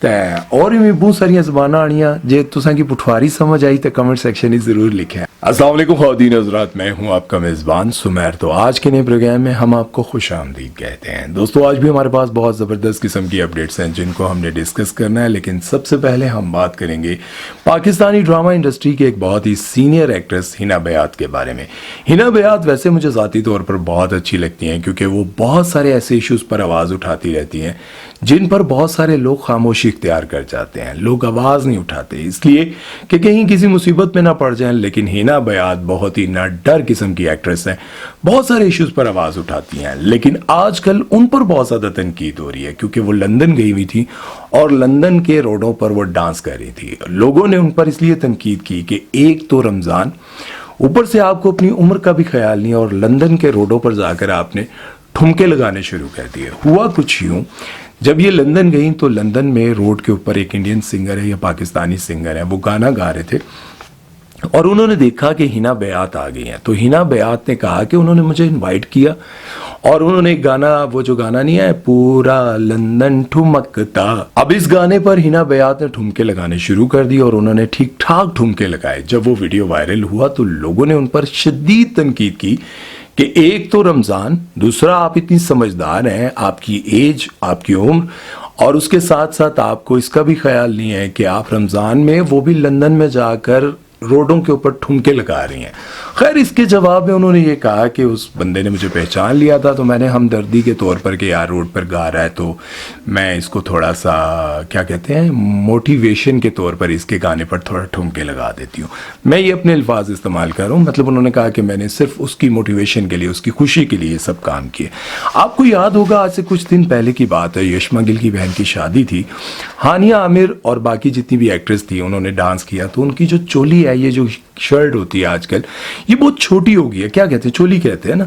ते और भी बहुत सारिया ज़बाना आनियाँ जे तुसा की पुठवारी समझ आई तो कमेंट सेक्शन में ज़रूर लिखें। अस्सलाम वालेकुम ख़वातीन हज़रात, मैं हूँ आपका मेज़बान सुमैर। तो आज के नए प्रोग्राम में हम आपको खुश आमदीद कहते हैं। दोस्तों आज भी हमारे पास बहुत ज़बरदस्त किस्म की अपडेट्स हैं जिनको हमने डिस्कस करना है, लेकिन सबसे पहले हम बात करेंगे पाकिस्तानी ड्रामा इंडस्ट्री के एक बहुत ही सीनियर एक्ट्रेस हिना बयात के बारे में। हिना बयात वैसे मुझे ज़ाती तौर पर बहुत अच्छी लगती हैं क्योंकि वो बहुत सारे ऐसे इशूज़ पर आवाज़ उठाती रहती हैं जिन पर बहुत सारे लोग खामोशी इख्तियार कर जाते हैं, लोग आवाज़ नहीं उठाते इसलिए कि कहीं किसी मुसीबत में ना पड़ जाएं। लेकिन हिना बयात बहुत ही ना डर किस्म की एक्ट्रेस हैं, बहुत सारे इश्यूज पर आवाज़ उठाती हैं, लेकिन आजकल उन पर बहुत ज़्यादा तनकीद हो रही है क्योंकि वो लंदन गई हुई थी और लंदन के रोडों पर वो डांस कर रही थी। लोगों ने उन पर इसलिए तनकीद की कि एक तो रमज़ान, ऊपर से आपको अपनी उम्र का भी ख्याल नहीं और लंदन के रोडों पर जाकर आपने ठुमके लगाने शुरू कर दिए। हुआ कुछ यूं, जब ये लंदन गई तो लंदन में रोड के ऊपर एक इंडियन सिंगर है या पाकिस्तानी सिंगर है, वो गाना गा रहे थे और उन्होंने देखा कि हिना बयात आ गई हैं। तो हिना बयात ने कहा कि उन्होंने मुझे इनवाइट किया और उन्होंने एक गाना, वो जो गाना नहीं है पूरा लंदन ठुमकता, अब इस गाने पर हिना बयात ने ठुमके लगाने शुरू कर दिए और उन्होंने ठीक ठाक ठुमके लगाए। जब वो वीडियो वायरल हुआ तो लोगों ने उन पर शदीद तनकीद की कि एक तो रमज़ान, दूसरा आप इतनी समझदार हैं, आपकी एज, आपकी उम्र, और उसके साथ साथ आपको इसका भी ख्याल नहीं है कि आप रमज़ान में वो भी लंदन में जाकर रोडों के ऊपर ठुमके लगा रही हैं। खैर इसके जवाब में उन्होंने ये कहा कि उस बंदे ने मुझे पहचान लिया था तो मैंने हमदर्दी के तौर पर कि यार रोड पर गा रहा है तो मैं इसको थोड़ा सा क्या कहते हैं मोटिवेशन के तौर पर इसके गाने पर थोड़ा ठुमके लगा देती हूँ। मैं ये अपने अल्फाज इस्तेमाल कर रहा हूँ, मतलब उन्होंने कहा कि मैंने सिर्फ उसकी मोटिवेशन के लिए, उसकी खुशी के लिए ये सब काम किए। आपको याद होगा आज से कुछ दिन पहले की बात है, यशमा गिल की बहन की शादी थी। हानिया आमिर और बाकी जितनी भी एक्ट्रेस थी उन्होंने डांस किया तो उनकी जो चोली है, ये जो शर्ट होती है आजकल, ये बहुत छोटी हो गई है, क्या कहते हैं चोली कहते हैं ना,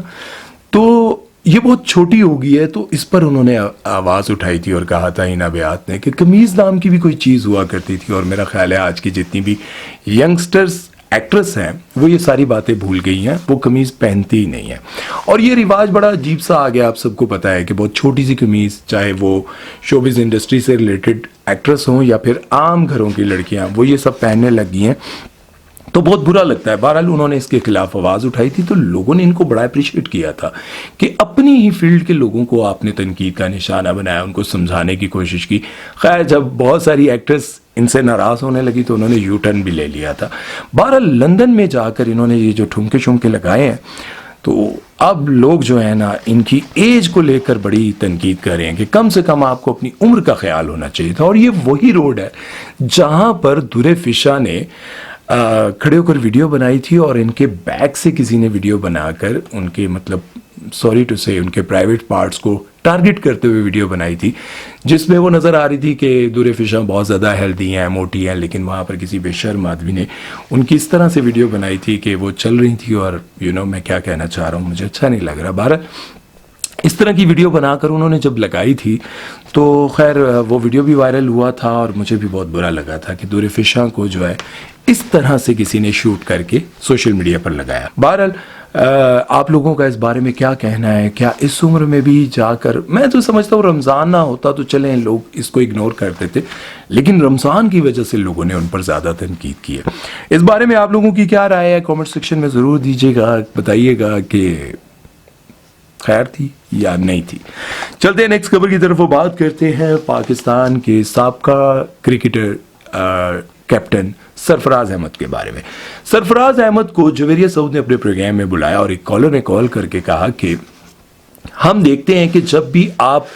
तो ये बहुत छोटी हो गई है। तो इस पर उन्होंने आवाज़ उठाई थी और कहा था हिना बयात ने कि कमीज़ नाम की भी कोई चीज़ हुआ करती थी और मेरा ख्याल है आज की जितनी भी यंगस्टर्स एक्ट्रेस हैं वो ये सारी बातें भूल गई हैं, वो कमीज़ पहनती ही नहीं है और ये रिवाज बड़ा अजीब सा आ गया। आप सबको पता है कि बहुत छोटी सी कमीज़, चाहे वो शोबिज़ इंडस्ट्री से रिलेटेड एक्ट्रेस हों या फिर आम घरों की लड़कियां, वो ये सब पहनने लगी हैं तो बहुत बुरा लगता है। बहरहाल उन्होंने इसके खिलाफ आवाज़ उठाई थी तो लोगों ने इनको बड़ा अप्रिशिएट किया था कि अपनी ही फील्ड के लोगों को आपने तनकीद का निशाना बनाया, उनको समझाने की कोशिश की। खैर जब बहुत सारी एक्ट्रेस इनसे नाराज़ होने लगी तो उन्होंने यू टर्न भी ले लिया था। बहरहाल लंदन में जाकर इन्होंने ये जो ठुमके शुमके लगाए हैं तो अब लोग जो है ना इनकी एज को लेकर बड़ी तनकीद कर रहे हैं कि कम से कम आपको अपनी उम्र का ख्याल होना चाहिए था। और ये वही रोड है जहाँ पर दुरे फिशा ने खड़े होकर वीडियो बनाई थी और इनके बैग से किसी ने वीडियो बनाकर उनके, मतलब सॉरी टू से, उनके प्राइवेट पार्ट्स को टारगेट करते हुए वीडियो बनाई थी जिसमें वो नज़र आ रही थी कि दुरे फिशा बहुत ज़्यादा हेल्दी हैं, मोटी हैं, लेकिन वहाँ पर किसी बेशर्म आदमी ने उनकी इस तरह से वीडियो बनाई थी कि वो चल रही थी और मैं क्या कहना चाह रहा हूँ, मुझे अच्छा नहीं लग रहा। बारह इस तरह की वीडियो बनाकर उन्होंने जब लगाई थी तो खैर वो वीडियो भी वायरल हुआ था और मुझे भी बहुत बुरा लगा था कि दुरे फिशा को जो है इस तरह से किसी ने शूट करके सोशल मीडिया पर लगाया। बहरहाल आप लोगों का इस बारे में क्या कहना है? क्या इस उम्र में भी जाकर, मैं तो समझता हूँ रमज़ान ना होता तो चलें लोग इसको इग्नोर करते थे, लेकिन रमज़ान की वजह से लोगों ने उन पर ज़्यादा तनकीद की है। इस बारे में आप लोगों की क्या राय है? कमेंट सेक्शन में ज़रूर दीजिएगा, बताइएगा कि खैर थी या नहीं थी। चलते हैं नेक्स्ट खबर की तरफ, वो बात करते हैं पाकिस्तान के साबका क्रिकेटर कैप्टन सरफराज अहमद के बारे में। सरफराज अहमद को जवेरिया सऊद ने अपने प्रोग्राम में बुलाया और एक कॉलर ने कॉल करके कहा कि हम देखते हैं कि जब भी आप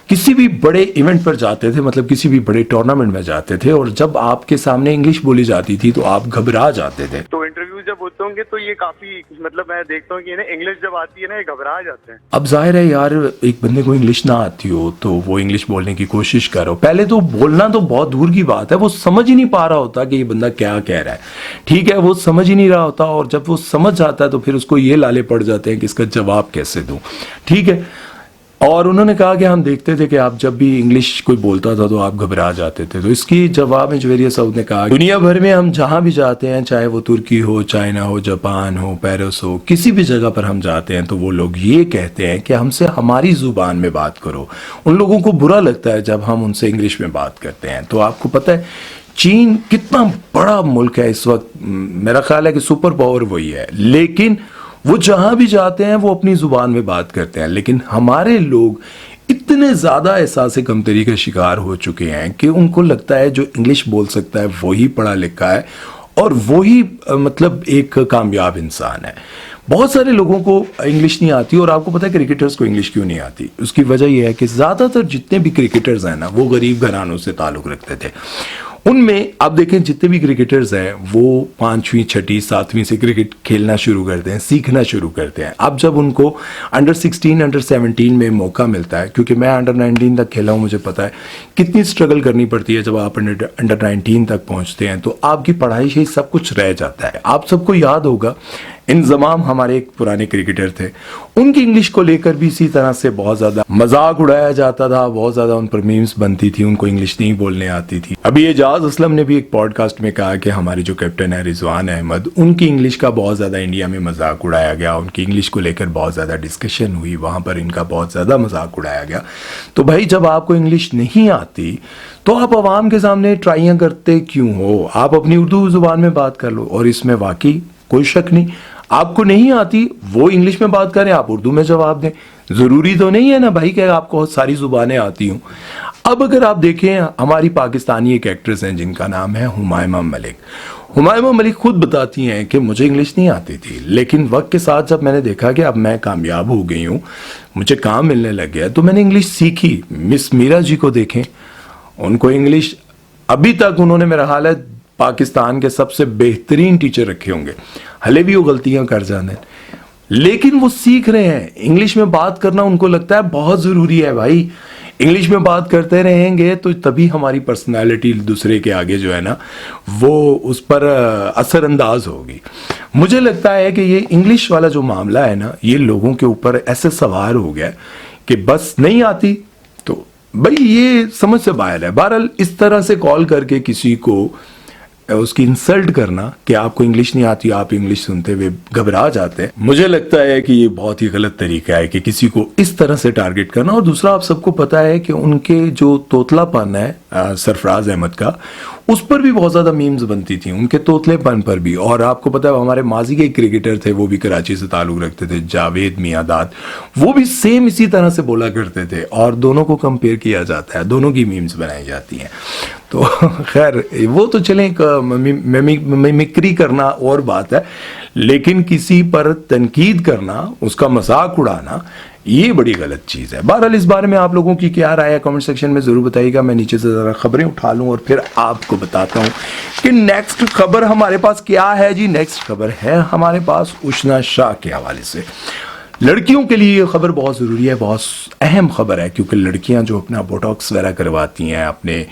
किसी भी बड़े इवेंट पर जाते थे, मतलब किसी भी बड़े टूर्नामेंट में जाते थे और जब आपके सामने इंग्लिश बोली जाती थी तो आप घबरा जाते थे। तो इंटरव्यू जब होते होंगे तो ये काफी, मतलब मैं देखता हूँ कि इंग्लिश जब आती है ना ये घबरा जाते हैं। अब जाहिर है यार, एक बंदे को इंग्लिश ना आती हो तो वो इंग्लिश बोलने की कोशिश करो, पहले तो बोलना तो बहुत दूर की बात है, वो समझ ही नहीं पा रहा होता कि ये बंदा क्या कह रहा है। ठीक है, वो समझ ही नहीं रहा होता और जब वो समझ जाता है तो फिर उसको ये लाले पड़ जाते हैं कि इसका जवाब कैसे दूं। ठीक है, और उन्होंने कहा कि हम देखते थे कि आप जब भी इंग्लिश कोई बोलता था तो आप घबरा जाते थे। तो इसकी जवाब में जवेरिया साउद ने कहा, दुनिया भर में हम जहां भी जाते हैं, चाहे वो तुर्की हो, चाइना हो, जापान हो, पेरिस हो, किसी भी जगह पर हम जाते हैं तो वो लोग ये कहते हैं कि हमसे हमारी जुबान में बात करो। उन लोगों को बुरा लगता है जब हम उनसे इंग्लिश में बात करते हैं। तो आपको पता है चीन कितना बड़ा मुल्क है इस वक्त, मेरा ख्याल है कि सुपर पावर वही है, लेकिन वो जहां भी जाते हैं वो अपनी जुबान में बात करते हैं। लेकिन हमारे लोग इतने ज्यादा एहसास कमतरी का शिकार हो चुके हैं कि उनको लगता है जो इंग्लिश बोल सकता है वही पढ़ा लिखा है और वही मतलब एक कामयाब इंसान है। बहुत सारे लोगों को इंग्लिश नहीं आती। और आपको पता है क्रिकेटर्स को इंग्लिश क्यों नहीं आती? उसकी वजह यह है कि ज्यादातर जितने भी क्रिकेटर्स हैं ना, वो गरीब घरानों से ताल्लुक रखते थे। उनमें आप देखें जितने भी क्रिकेटर्स हैं वो 5वीं 6ठी 7वीं से क्रिकेट खेलना शुरू करते हैं, सीखना शुरू करते हैं। अब जब उनको अंडर 16 अंडर 17 में मौका मिलता है, क्योंकि मैं अंडर 19 तक खेला हूं, मुझे पता है कितनी स्ट्रगल करनी पड़ती है। जब आप अंडर 19 तक पहुंचते हैं तो आपकी पढ़ाई से सब कुछ रह जाता है। आप सबको याद होगा इंजमाम हमारे एक पुराने क्रिकेटर थे, उनकी इंग्लिश को लेकर भी इसी तरह से बहुत ज्यादा मजाक उड़ाया जाता था, बहुत ज्यादा उन पर मीम्स बनती थी, उनको इंग्लिश नहीं बोलने आती थी। अभी एजाज असलम ने भी एक पॉडकास्ट में कहा कि हमारे जो कैप्टन है रिजवान अहमद, उनकी इंग्लिश का बहुत ज्यादा इंडिया में मजाक उड़ाया गया, उनकी इंग्लिश को लेकर बहुत ज्यादा डिस्कशन हुई, वहां पर इनका बहुत ज्यादा मजाक उड़ाया गया। तो भाई जब आपको इंग्लिश नहीं आती तो आप आवाम के सामने ट्राइयां करते क्यों हो? आप अपनी उर्दू जुबान में बात कर लो। और इसमें वाकई कोई शक नहीं, आपको नहीं आती वो इंग्लिश में बात करें, आप उर्दू में जवाब दें। जरूरी तो नहीं है ना भाई कि आपको सारी जुबानें आती हूं। अब अगर आप देखें, हमारी पाकिस्तानी एक एक्ट्रेस हैं जिनका नाम है हुमायमा मलिक। हुमायमा मलिक खुद बताती हैं कि मुझे इंग्लिश नहीं आती थी, लेकिन वक्त के साथ जब मैंने देखा कि अब मैं कामयाब हो गई हूं, मुझे काम मिलने लग गया, तो मैंने इंग्लिश सीखी। मिस मीरा जी को देखें, उनको इंग्लिश अभी तक उन्होंने मेरा हाल है पाकिस्तान के सबसे बेहतरीन टीचर रखे होंगे, हले भी वो गलतियां कर जाते हैं, लेकिन वो सीख रहे हैं। इंग्लिश में बात करना उनको लगता है बहुत जरूरी है। भाई इंग्लिश में बात करते रहेंगे तो तभी हमारी पर्सनालिटी दूसरे के आगे जो है ना वो उस पर असरअंदाज होगी। मुझे लगता है कि ये इंग्लिश वाला जो मामला है ना, ये लोगों के ऊपर ऐसे सवार हो गया कि बस नहीं आती तो भाई ये समझ से बाहर है। बहरहाल इस तरह से कॉल करके किसी को उसकी इंसल्ट करना कि आपको इंग्लिश नहीं आती, आप इंग्लिश सुनते हुए घबरा जाते हैं, मुझे लगता है कि ये बहुत ही गलत तरीका है कि किसी को इस तरह से टारगेट करना। और दूसरा, आप सबको पता है कि उनके जो तोतलापन है सरफराज अहमद का, उस पर भी बहुत ज्यादा मीम्स बनती थी, उनके तोतलेपन पर भी। और आपको पता है हमारे माजी के क्रिकेटर थे, वो भी कराची से ताल्लुक रखते थे, जावेद मियादाद, वो भी सेम इसी तरह से बोला करते थे और दोनों को कंपेयर किया जाता है, दोनों की मीम्स बनाई जाती हैं। तो खैर वो तो चलें, मिमिक्री करना और बात है, लेकिन किसी पर तनकीद करना, उसका मजाक उड़ाना, ये बड़ी गलत चीज है। बहरहाल इस बारे में आप लोगों की क्या राय है कमेंट सेक्शन में जरूर बताइएगा। मैं नीचे से जरा खबरें उठा लूं और फिर आपको बताता हूं कि नेक्स्ट खबर हमारे पास क्या है जी। नेक्स्ट खबर है हमारे पास उशना शाह के हवाले से। लड़कियों के लिए ये खबर बहुत ज़रूरी है, बहुत अहम खबर है, क्योंकि लड़कियां जो अपना बोटॉक्स वगैरह करवाती हैं, अपने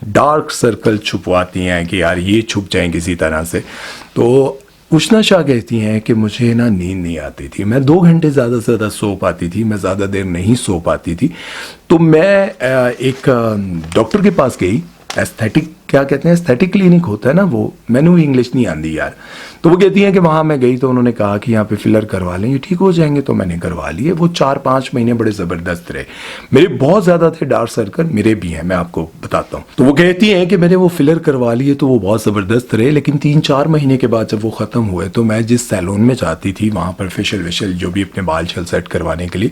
डार्क सर्कल छुपवाती हैं कि यार ये छुप जाएं किसी तरह से, तो उशना शाह कहती हैं कि मुझे ना नींद नहीं आती थी, मैं 2 घंटे ज़्यादा से ज़्यादा सो पाती थी, मैं ज़्यादा देर नहीं सो पाती थी। तो मैं एक डॉक्टर के पास गई, एस्थेटिक क्या कहते हैं, एस्थेटिक क्लिनिक होता है ना वो, मैंने भी इंग्लिश नहीं आती यार। तो वो कहती हैं कि वहाँ मैं गई तो उन्होंने कहा कि यहाँ पे फिलर करवा लें, ये ठीक हो जाएंगे। तो मैंने करवा लिए। वो 4-5 महीने बड़े ज़बरदस्त रहे। मेरे बहुत ज़्यादा थे डार्क सर्कल, मेरे भी हैं, मैं आपको बताता हूँ। तो वो कहती हैं कि मैंने वो फिलर करवा लिए तो वो बहुत ज़बरदस्त रहे, लेकिन 3-4 महीने के बाद जब वो ख़त्म हुए तो मैं जिस सैलून में जाती थी वहाँ पर फेशियल वेशियल जो भी अपने बाल छल सेट करवाने के लिए,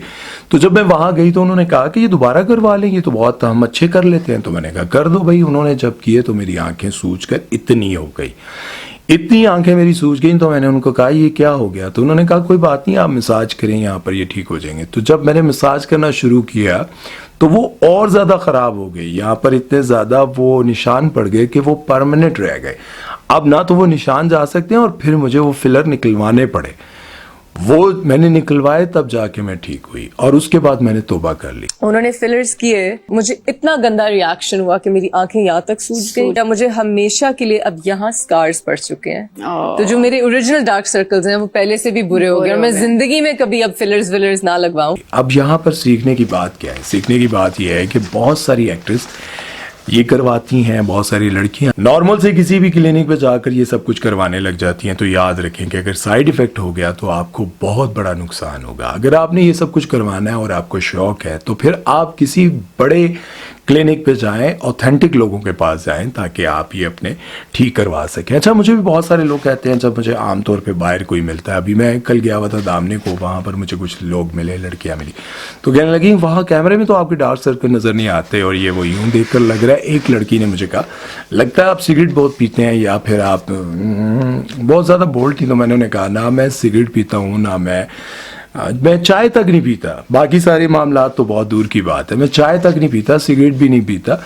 तो जब मैं वहाँ गई तो उन्होंने कहा कि ये दोबारा करवा लें, ये तो बहुत हम अच्छे कर लेते हैं। तो मैंने कहा कर दो भाई। उन्होंने जब किए तो मेरी आंखें सूज कर इतनी हो गई, इतनी आंखें मेरी सूज गई। तो मैंने उनको कहा ये क्या हो गया? तो उन्होंने कहा कोई बात नहीं, आप मसाज करें यहाँ पर, ये ठीक हो जाएंगे। तो जब मैंने मसाज करना शुरू किया तो वो और ज़्यादा ख़राब हो गई। यहाँ पर इतने ज़्यादा वो निशान पड़ गए कि वो परमानेंट रह गए। अब ना तो वो निशान जा सकते हैं और फिर मुझे वो फिलर निकलवाने पड़े। वो मैंने निकलवाए तब जाके मैं ठीक हुई और उसके बाद मैंने तौबा कर ली। उन्होंने फिलर्स किए, मुझे इतना गंदा रिएक्शन हुआ कि मेरी आंखें यहाँ तक सूज गई या मुझे हमेशा के लिए अब यहाँ स्कार्स पड़ चुके हैं। तो जो मेरे ओरिजिनल डार्क सर्कल्स हैं वो पहले से भी बुरे हो गए और मैं जिंदगी में कभी अब फिलर्स विलर्स ना लगवाऊं। अब यहाँ पर सीखने की बात क्या है? सीखने की बात यह है कि बहुत सारी एक्ट्रेस ये करवाती हैं, बहुत सारी लड़कियां नॉर्मल से किसी भी क्लिनिक पे जाकर ये सब कुछ करवाने लग जाती हैं। तो याद रखें कि अगर साइड इफेक्ट हो गया तो आपको बहुत बड़ा नुकसान होगा। अगर आपने ये सब कुछ करवाना है और आपको शौक है तो फिर आप किसी बड़े क्लिनिक पे जाएं, ऑथेंटिक लोगों के पास जाएं ताकि आप ये अपने ठीक करवा सकें। अच्छा, मुझे भी बहुत सारे लोग कहते हैं जब मुझे आमतौर पे बाहर कोई मिलता है, अभी मैं कल गया हुआ था दामने को, वहाँ पर मुझे कुछ लोग मिले, लड़कियाँ मिली, तो कहने लगी वहाँ कैमरे में तो आपके डार्क सर्कल नज़र नहीं आते और ये वो यूँ देख कर लग रहा है। एक लड़की ने मुझे कहा लगता है आप सिगरेट बहुत पीते हैं या फिर आप बहुत ज़्यादा बोल्ड थी। तो मैंने उन्हें कहा ना मैं सिगरेट पीता हूँ ना मैं चाय तक नहीं पीता, बाकी सारे मामला तो बहुत दूर की बात है, मैं चाय तक नहीं पीता, सिगरेट भी नहीं पीता।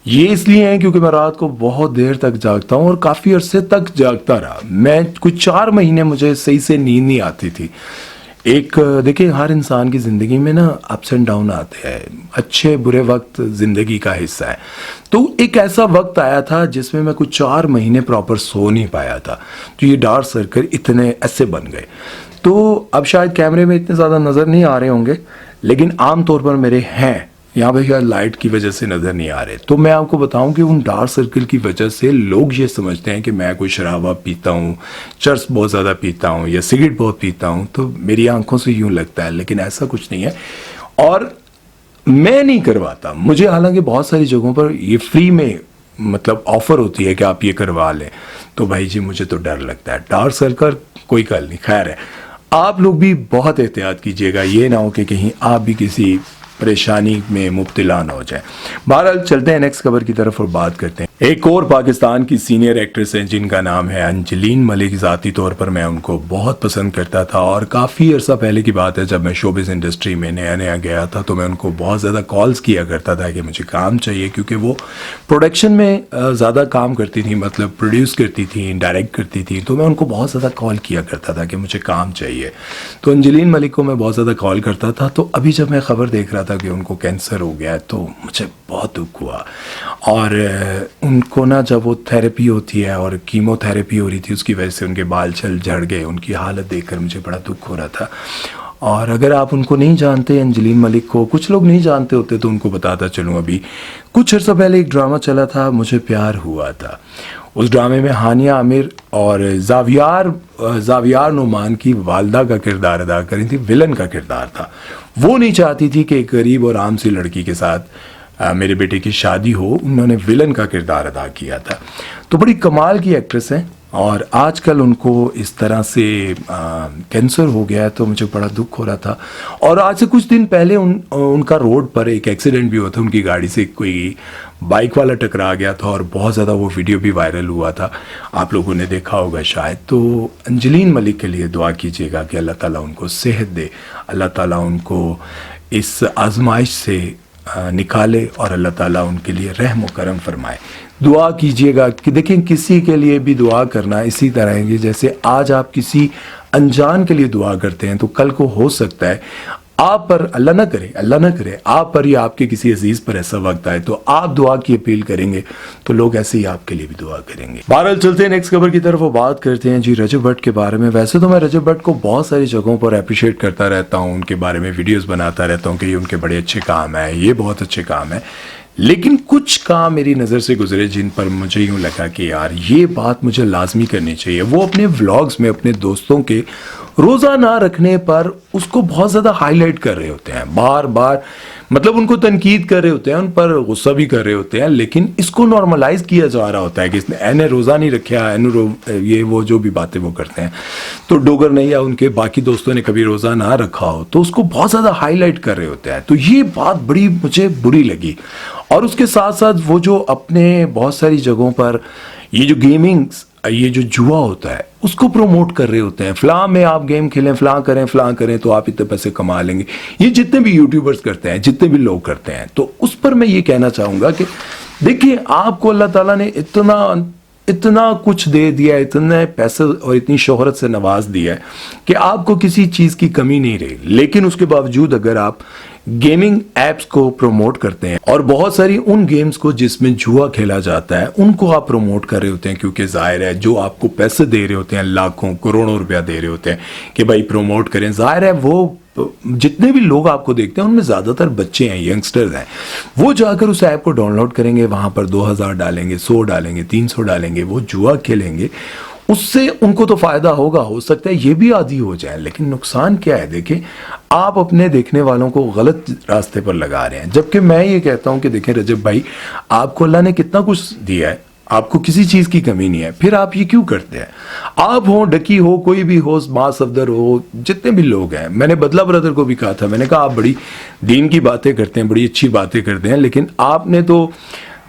ये इसलिए है क्योंकि मैं रात को बहुत देर तक जागता हूँ और काफ़ी अरसे तक जागता रहा। मैं कुछ 4 महीने मुझे सही से नींद नहीं आती थी। एक देखिए, हर इंसान की ज़िंदगी में ना अप्स एंड डाउन आते हैं, अच्छे बुरे वक्त ज़िंदगी का हिस्सा है। तो एक ऐसा वक्त आया था जिसमें मैं कुछ 4 महीने प्रॉपर सो नहीं पाया था, तो ये डार्क सर्कल इतने ऐसे बन गए। तो अब शायद कैमरे में इतने ज़्यादा नज़र नहीं आ रहे होंगे, लेकिन आम तौर पर मेरे हैं यहाँ पे शायद लाइट की वजह से नज़र नहीं आ रहे। तो मैं आपको बताऊं कि उन डार्क सर्कल की वजह से लोग ये समझते हैं कि मैं कोई शराब पीता हूँ, चर्स बहुत ज़्यादा पीता हूँ या सिगरेट बहुत पीता हूँ, तो मेरी आंखों से यूँ लगता है, लेकिन ऐसा कुछ नहीं है। और मैं नहीं करवाता, मुझे हालांकि बहुत सारी जगहों पर ये फ्री में मतलब ऑफर होती है कि आप ये करवा लें, तो भाई जी मुझे तो डर लगता है। डार्क सर्कल कोई कल नहीं, खैर है। आप लोग भी बहुत एहतियात कीजिएगा, ये ना हो कि कहीं आप भी किसी परेशानी में मुब्तला न हो जाए। बहरहाल चलते हैं नेक्स्ट खबर की तरफ और बात करते हैं। एक और पाकिस्तान की सीनियर एक्ट्रेस हैं जिनका नाम है अंजलीन मलिक। ज़ाती तौर पर मैं उनको बहुत पसंद करता था और काफ़ी अर्सा पहले की बात है, जब मैं शोबिज़ इंडस्ट्री में नया नया गया था तो मैं उनको बहुत ज़्यादा कॉल्स किया करता था कि मुझे काम चाहिए, क्योंकि वो प्रोडक्शन में ज़्यादा काम करती थी, मतलब प्रोड्यूस करती थी, डायरेक्ट करती थी। तो मैं उनको बहुत ज़्यादा कॉल किया करता था कि मुझे काम चाहिए। तो अंजलीन मलिक को मैं बहुत ज़्यादा कॉल करता था। तो अभी जब मैं खबर देख रहा था कि उनको कैंसर हो गया तो मुझे बहुत दुख हुआ। और उनको ना जब वो थेरेपी होती है और कीमोथेरेपी हो रही थी, उसकी वजह से उनके बाल छल झड़ गए। उनकी हालत देखकर मुझे बड़ा दुख हो रहा था। और अगर आप उनको नहीं जानते, अंजलीन मलिक को कुछ लोग नहीं जानते होते, तो उनको बताता चलूँ। अभी कुछ अर्सा पहले एक ड्रामा चला था, मुझे प्यार हुआ था। उस ड्रामे में हानिया आमिर और जावियार नुमान की वालदा का किरदार अदा करी थी, विलन का किरदार था। वो नहीं चाहती थी कि एक गरीब और आम सी लड़की के साथ मेरे बेटे की शादी हो, उन्होंने विलन का किरदार अदा किया था। तो बड़ी कमाल की एक्ट्रेस हैं और आजकल उनको इस तरह से कैंसर हो गया है, तो मुझे बड़ा दुख हो रहा था। और आज से कुछ दिन पहले उनका रोड पर एक एक्सीडेंट भी हुआ था, उनकी गाड़ी से कोई बाइक वाला टकरा गया था और बहुत ज़्यादा वो वीडियो भी वायरल हुआ था, आप लोगों ने देखा होगा शायद। तो अंजलीन मलिक के लिए दुआ कीजिएगा कि अल्लाह ताला उनको सेहत दे, अल्लाह ताला उनको इस आजमाइश से निकाले और अल्लाह ताला उनके लिए रहम व करम फरमाए। दुआ कीजिएगा कि देखिए, किसी के लिए भी दुआ करना इसी तरह है, जैसे आज आप किसी अनजान के लिए दुआ करते हैं तो कल को हो सकता है आप पर, अल्लाह ना करे आप पर या आपके किसी अजीज पर ऐसा वक्त आए, तो आप दुआ की अपील करेंगे तो लोग ऐसे ही आपके लिए भी दुआ करेंगे। बहरहाल चलते हैं नेक्स्ट खबर की तरफ और बात करते हैं जी रजब भट्ट के बारे में। वैसे तो मैं रजब भट्ट को बहुत सारी जगहों पर अप्रिशिएट करता रहता हूँ, उनके बारे में वीडियोस बनाता रहता हूँ कि ये उनके बड़े अच्छे काम है, ये बहुत अच्छे काम है। लेकिन कुछ काम मेरी नज़र से गुजरे जिन पर मुझे यूँ लगा कि यार ये बात मुझे लाजमी करनी चाहिए। वो अपने व्लॉग्स में अपने दोस्तों के रोज़ा ना रखने पर उसको बहुत ज़्यादा हाईलाइट कर रहे होते हैं, बार बार मतलब उनको तनकीद कर रहे होते हैं, उन पर गुस्सा भी कर रहे होते हैं, लेकिन इसको नॉर्मलाइज किया जा रहा होता है कि इसने एने रोज़ा नहीं रखा, ये वो जो भी बातें वो करते हैं। तो डोगर ने या उनके बाकी दोस्तों ने कभी रोज़ा ना रखा हो तो उसको बहुत ज़्यादा हाईलाइट कर रहे होते हैं। तो ये बात बड़ी मुझे बुरी लगी। और उसके साथ साथ वो जो अपने बहुत सारी जगहों पर ये जो गेमिंग, ये जो जुआ होता है उसको प्रमोट कर रहे होते हैं, फलां में आप गेम खेलें, फलां करें तो आप इतने पैसे कमा लेंगे। ये जितने भी यूट्यूबर्स करते हैं, जितने भी लोग करते हैं, तो उस पर मैं ये कहना चाहूँगा कि देखिए, आपको अल्लाह ताला ने इतना इतना कुछ दे दिया है, इतने पैसे और इतनी शोहरत से नवाज दिया है कि आपको किसी चीज़ की कमी नहीं रही। लेकिन उसके बावजूद अगर आप गेमिंग एप्स को प्रमोट करते हैं और बहुत सारी उन गेम्स को जिसमें जुआ खेला जाता है उनको आप प्रमोट कर रहे होते हैं, क्योंकि जाहिर है जो आपको पैसे दे रहे होते हैं, लाखों करोड़ों रुपया दे रहे होते हैं कि भाई प्रमोट करें, जाहिर है वो जितने भी लोग आपको देखते हैं उनमें ज़्यादातर बच्चे हैं, यंगस्टर्स हैं। वो जाकर उस ऐप को डाउनलोड करेंगे, वहाँ पर 2000 डालेंगे, 100 डालेंगे, 300 डालेंगे, वो जुआ खेलेंगे। उससे उनको तो फायदा होगा, हो सकता है ये भी आदी हो जाए, लेकिन नुकसान क्या है? देखें, आप अपने देखने वालों को गलत रास्ते पर लगा रहे हैं। जबकि मैं ये कहता हूं कि देखें रजब भाई, आपको अल्लाह ने कितना कुछ दिया है, आपको किसी चीज की कमी नहीं है, फिर आप ये क्यों करते हैं? आप हो, डकी हो, कोई भी हो, मां सफदर हो, जितने भी लोग हैं, मैंने बदला ब्रदर को भी कहा था, मैंने कहा आप बड़ी दीन की बातें करते हैं, बड़ी अच्छी बातें करते हैं, लेकिन आपने तो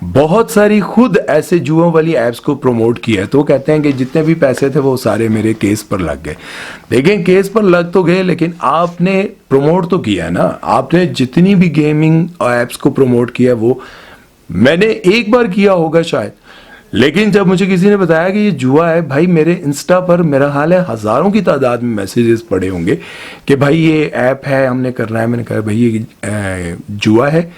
बहुत सारी खुद ऐसे जुओं वाली एप्स को प्रमोट किया है। तो कहते हैं कि जितने भी पैसे थे वो सारे मेरे केस पर लग गए। देखें, केस पर लग तो गए, लेकिन आपने प्रमोट तो किया है ना। आपने जितनी भी गेमिंग एप्स को प्रमोट किया वो मैंने एक बार किया होगा शायद, लेकिन जब मुझे किसी ने बताया कि ये जुआ है, भाई मेरे इंस्टा पर मेरा हाल है हजारों की तादाद में मैसेजेस पड़े होंगे कि भाई ये ऐप है, हमने करना है। मैंने कहा भाई ये जुआ है,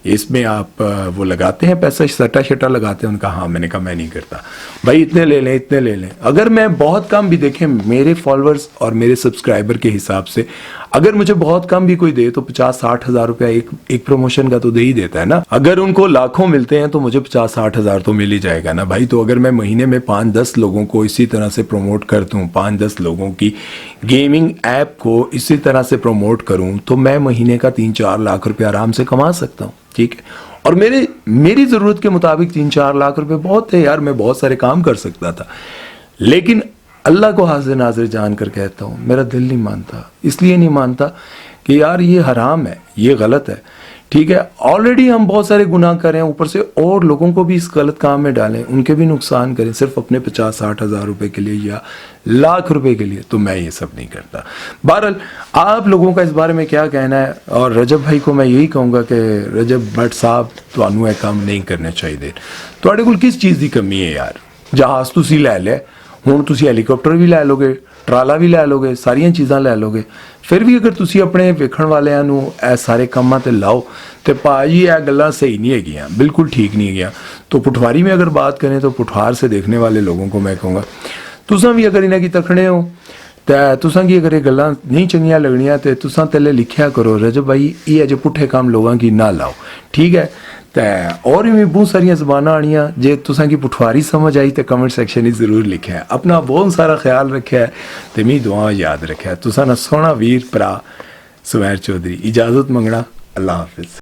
इसमें आप वो लगाते हैं पैसा, सट्टा शट्टा लगाते हैं? उनका हाँ। मैंने कहा मैं नहीं करता भाई, इतने ले लें, इतने ले लें। अगर मैं बहुत कम भी, देखें मेरे फॉलोअर्स और मेरे सब्सक्राइबर के हिसाब से, अगर मुझे बहुत कम भी कोई दे तो 50-60 हज़ार रुपया एक प्रमोशन का तो दे ही देता है ना। अगर उनको लाखों मिलते हैं तो मुझे 50-60 हज़ार तो मिल ही जाएगा ना भाई। तो अगर मैं महीने में 5-10 लोगों को इसी तरह से प्रमोट करता हूँ, 5-10 लोगों की गेमिंग ऐप को इसी तरह से प्रमोट करूँ, तो मैं महीने का 3-4 लाख रुपया आराम से कमा सकता हूँ। ठीक है, और मेरी जरूरत के मुताबिक 3-4 लाख रुपए बहुत थे यार, मैं बहुत सारे काम कर सकता था। लेकिन अल्लाह को हाजिर नाजिर जानकर कहता हूँ, मेरा दिल नहीं मानता। इसलिए नहीं मानता कि यार ये हराम है, ये गलत है। ठीक है, ऑलरेडी हम बहुत सारे गुनाह कर रहे हैं, ऊपर से और लोगों को भी इस गलत काम में डालें, उनके भी नुकसान करें सिर्फ अपने 50-60 हज़ार रुपए के लिए या लाख रुपए के लिए। तो मैं ये सब नहीं करता। बहरहाल आप लोगों का इस बारे में क्या कहना है? और रजब भाई को मैं यही कहूँगा कि रजब भट्ट साहब ਤੁਹਾਨੂੰ ਇਹ ਕੰਮ नहीं करने चाहिए। ਤੁਹਾਡੇ ਕੋਲ किस चीज़ की कमी है यार? जहाज़ ਤੁਸੀਂ ਲੈ ਲਿਆ, ਹੁਣ ਤੁਸੀਂ ਹੈਲੀਕਾਪਟਰ ਵੀ ਲੈ ਲੋਗੇ, ਟਰਾਲਾ ਵੀ ਲੈ ਲੋਗੇ, ਸਾਰੀਆਂ ਚੀਜ਼ਾਂ ਲੈ ਲੋਗੇ। ਫਿਰ ਵੀ ਅਗਰ ਤੁਸੀਂ ਆਪਣੇ ਵੇਖਣ ਵਾਲਿਆਂ ਨੂੰ ਇਹ ਸਾਰੇ ਕੰਮਾਂ ਤੇ ਲਾਓ तो पाजी यह गल्ला सही नहीं है, बिल्कुल ठीक नहीं है। तो पुठवारी में अगर बात करें तो पुठवार से देखने वाले लोगों को मैं कहूँगा तुसां भी अगर इन्हें की तकड़े हो तो तुसां की अगर ये गल्लां नहीं चंगियां लगनियां तो तुसां तले लिखिया करो रजब भाई ये अजे पुठे काम लोगों की ना लाओ। ठीक है, तो और भी बहुत सारिया जबाना आनियां जे तुसां की पुठवारी समझ आई तो कमेंट सेक्शन ही जरूर लिखा है। अपना बहुत सारा ख्याल रखा है तो मी दुआ याद रखा है। तुसां ना सोहना वीर भरा सुमैर चौधरी, इजाजत मंगना, अल्लाह हाफिज।